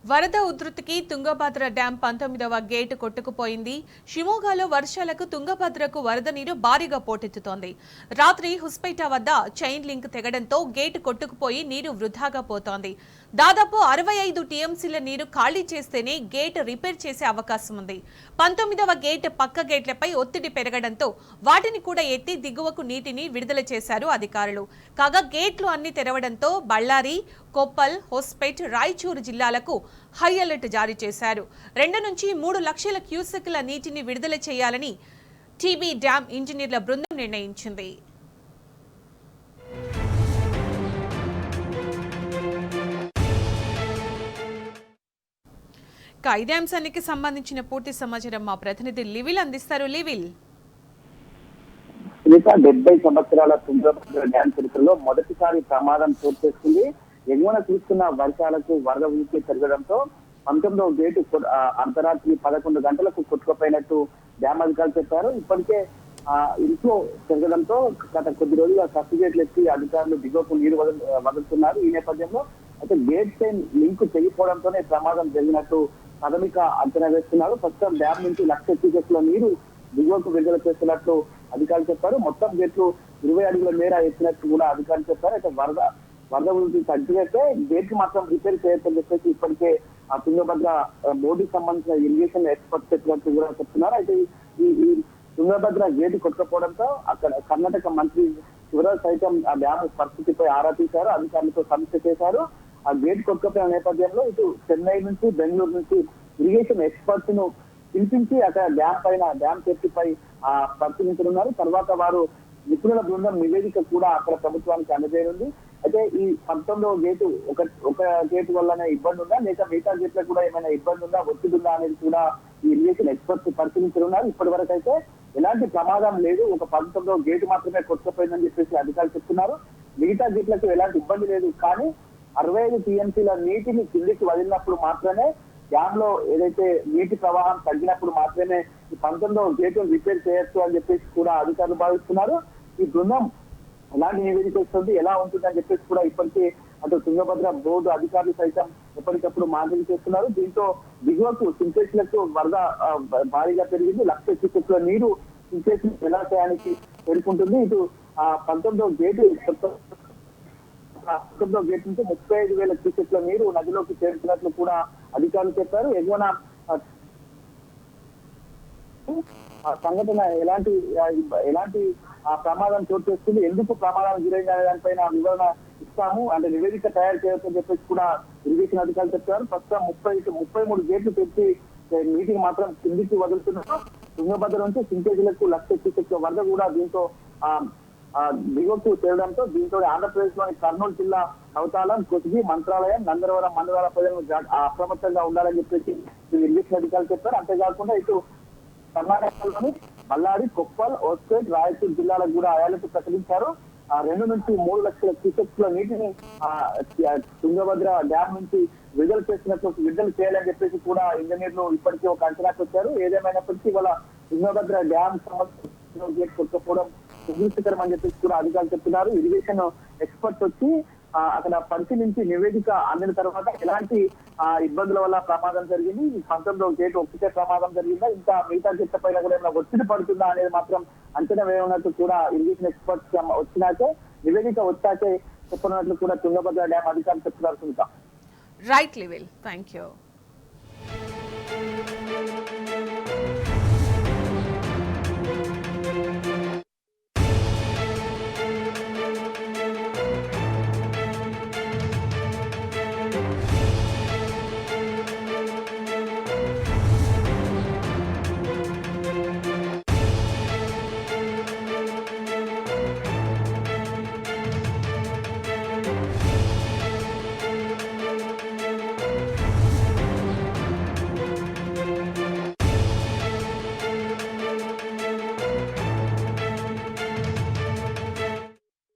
వరద ఉధృతికి Tungabhadra dam 19వ gate కొట్టుకుపోయింది. షిమోగాలో వర్షాలకు తుంగభద్రకు వరద నీరు భారీగా పోటెత్తుతోంది. రాత్రి హుస్పేట వద్ద చైన్ లింక్ తెగడంతో గేటు కొట్టుకుపోయి నీరు వృధాగా పోతోంది. దాదాపు 65 టీఎంసీల నీరు ఖాళీ చేస్తేనే గేట్ రిపేర్ చేసే అవకాశం ఉంది. 19వ గేట్ పక్క గేట్లపై ఒత్తిడి పెరగడంతో వాటిని కూడా ఎత్తి దిగువకు నీటిని విడుదల చేశారు అధికారులు. కాగా గేట్లు అన్ని తెరవడంతో బళ్ళారి, కొప్పల్, హోస్పేట్, రాయచూరు జిల్లాలకు హై అలర్ట్ జారీ చేశారు. 2 నుంచి 3 లక్షల క్యూసెక్ల నీటిని విడుదల చేయాలని టీబీ డ్యాం ఇంజనీర్ల బృందం నిర్ణయించింది. ఇదే అంశానికి సంబంధించిన పూర్తి సమాచారం మా ప్రతినిధి లివిల్ అందిస్తారు. లివిల్, 70 సంవత్సరాల తుంగభద్ర డ్యాం చరిత్రలో మొదటిసారి ప్రమాదం చోటు చేసుకుంది. ఎగువన చూస్తున్న వర్షాలకు వరద ఉనికి పెరగడంతో 19వ గేటు అర్ధరాత్రి 11 గంటలకు కొట్టుకుపోయినట్టు డ్యాం అధికారులు చెప్పారు. ఇప్పటికే ఇంట్లో పెరగడంతో గత కొద్ది రోజులుగా సర్టి గేట్లు ఎత్తి అధికారులు దిగువకు నీరు వదులుతున్నారు. ఈ నేపథ్యంలో అయితే గేట్ చైన్ లింక్ తెగిపోవడంతోనే ప్రమాదం జరిగినట్టు ప్రాథమిక అంచనా వేస్తున్నారు. ప్రస్తుతం డ్యాం నుంచి 1 లక్ష క్యూసెక్ల నీరు దిగువకు విడుదల చేస్తున్నట్లు అధికారులు చెప్పారు. మొత్తం గేట్లు 20 అడుగుల మేర ఎత్తినట్టు కూడా అధికారులు చెప్పారు. అయితే వరద ఉధృతి తగ్గితే గేట్ మాత్రం రిపేర్ చేయొచ్చని చెప్పేసి ఇప్పటికే ఆ తుంగభద్ర బోర్డుకి సంబంధించిన ఇరిగేషన్ ఎక్స్పర్ట్ చెప్పినట్టు కూడా చెప్తున్నారు. అయితే ఈ తుంగభద్ర గేటు కొట్టుకపోవడంతో అక్కడ కర్ణాటక మంత్రి శివరాజ్ సైతం ఆ డ్యామ్ పరిస్థితిపై ఆరా తీశారు. అధికారులతో సమీక్ష చేశారు. ఆ గేట్ కొట్టుకపోయిన నేపథ్యంలో ఇటు చెన్నై నుంచి బెంగళూరు నుంచి ఇరిగేషన్ ఎక్స్పర్ట్స్ ను పిలిపించి అక్కడ డ్యామ్ సేఫ్టీపై పరిశీలించనున్నారు. తర్వాత వారు నిపుణుల బృందం నివేదిక కూడా అక్కడ ప్రభుత్వానికి అందజేయనుంది. అయితే ఈ 19వ గేటు ఒక గేటు వల్లనే ఇబ్బంది ఉందా, లేక మిగతా గేట్లకు కూడా ఏమైనా ఇబ్బంది ఉందా, ఒత్తిడి ఉందా అనేది కూడా ఈ ఇరిగేషన్ ఎక్స్పర్ట్స్ పరిశీలించనున్నారు. ఇప్పటి వరకు అయితే ఎలాంటి ప్రమాదం లేదు. ఒక 19వ గేటు మాత్రమే కొట్టుకుపోయిందని చెప్పేసి అధికారులు చెప్తున్నారు. మిగతా గేట్లకు ఎలాంటి ఇబ్బంది లేదు. కానీ 65 టీఎంసీల నీటిని కిందికి వదిలినప్పుడు మాత్రమే డ్యామ్ లో ఏదైతే నీటి ప్రవాహం తగ్గినప్పుడు మాత్రమే ఈ 19వ గేటు రిపేర్ చేయొచ్చు అని చెప్పేసి కూడా అధికారులు భావిస్తున్నారు. ఈ బృందం ఎలాంటి నివేదిక వస్తుంది, ఎలా ఉంటుందని చెప్పేసి కూడా ఇప్పటికే అటు తుంగభద్ర బోర్డు అధికారులు సైతం ఎప్పటికప్పుడు మానిటరింగ్ చేస్తున్నారు. దీంతో దిగువకు సింటెక్స్లకు వరద భారీగా పెరిగింది. 1 లక్ష క్యూసెక్ల నీరు సింటెక్స్ జలాశయానికి చేరుకుంటుంది. ఇటు 19వ గేటు గేట్ నుంచి 35,000 క్యూసెక్ల నీరు నదిలోకి చేరుతున్నట్లు కూడా అధికారులు చెప్పారు. ఎగువన సంఘటన ఎలాంటి ప్రమాదం చోటు చేస్తుంది, ఎందుకు ప్రమాదం గురైంది అనే దానిపైన వివరణ ఇస్తాము, అంటే నివేదిక తయారు చేయొచ్చని చెప్పేసి కూడా ఇరిగేషన్ అధికారులు చెప్పారు. ప్రస్తుతం 33 గేట్లు తెచ్చి నీటిని మాత్రం కిందికి వదులుతున్నారు. తుంగభద్ర నుంచి సింటేజీలకు 1 లక్ష క్యూసెక్ల వరద కూడా దీంతో దిగువకు చేరడంతో దీంతో ఆంధ్రప్రదేశ్ లోని కర్నూలు జిల్లా నవతాళం, కొసిగి, మంత్రాలయం, నందరవరం మండలాల ప్రజలు అప్రమత్తంగా ఉండాలని చెప్పేసి ఇరిగేషన్ అధికారులు చెప్పారు. అంతేకాకుండా ఇటు కర్ణాటకలోని బళ్ళారి, కొప్పల్, హోస్పేట్, రాయచూరు జిల్లాలకు కూడా అలర్ట్ ప్రకటించారు. 2 నుంచి 3 లక్షల క్యూసెక్ల నీటిని తుంగభద్ర డ్యాం నుంచి విడుదల చేయాలని చెప్పేసి కూడా ఇంజనీర్లు ఇప్పటికీ ఒక అంచనాకు వచ్చారు. ఏదేమైనప్పటికీ వాళ్ళ తుంగభద్ర డ్యాం గేట్ కొట్టుకోవడం దురదృష్టకరం అని చెప్పేసి కూడా అధికారులు చెప్తున్నారు. ఇరిగేషన్ ఎక్స్పర్ట్స్ వచ్చి అక్కడ పరిశీలించి నివేదిక అందిన తర్వాత ఎలాంటి ఇబ్బందుల వల్ల ప్రమాదం జరిగింది, 19వ గేటు ఒక్కటే ప్రమాదం జరిగిందా, ఇంకా మిగతా గేట్ల పైన కూడా ఏమైనా ఒత్తిడి పడుతుందా అనేది మాత్రం అంచనా వేయనున్నట్టు కూడా ఇరిగేషన్ ఎక్స్పర్ట్స్ వచ్చినాకే, నివేదిక వచ్చాకే చెప్పనున్నట్లు కూడా తుంగభద్ర డ్యాం అధికారులు చెప్తున్నారు. Right level, thank you.